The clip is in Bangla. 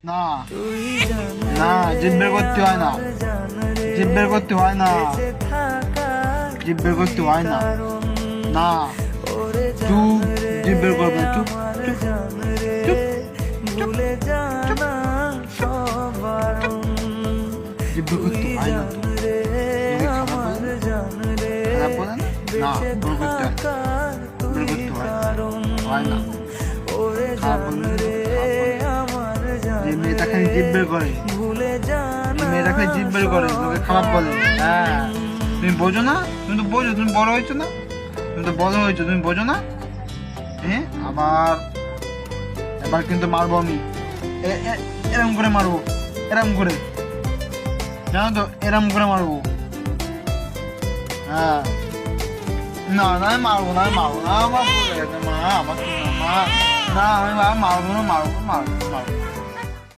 না না, জিভ বের করতে হয় না, জিভ বের করতে হয় না, জিভ বের করতে হয় না। না, চুপ, জিভ বের করবে না, চুপ চুপ চুপ চুপ চুপ। জিভ বের করতে হয় না তো। তুমি খারাপ বলে না? না, বের করতে হয় না, বের করতে হয় না, খারাপ বললে যে মেয়েটা খালি জিভ বের করে, মেয়েটা খালি জিভ বের করে, তোকে খারাপ বলে। হ্যাঁ, তুমি বোঝো না? তুমি তো বোঝো, তুমি বড় হয়েছো না, তুমি তো বড় হয়েছো, তুমি বোঝো না? হ্যাঁ, এবার কিন্তু মারবো আমি, এরম করে মারবো, এরম করে, জানো তো, এরম করে মারবো। হ্যাঁ, না না, আমি মারবো না, আমি মারবো না, আমার ভুল হয়ে গেছে, মা আমার মা, না আমি মারবো না, মারবো মারবো মারবো।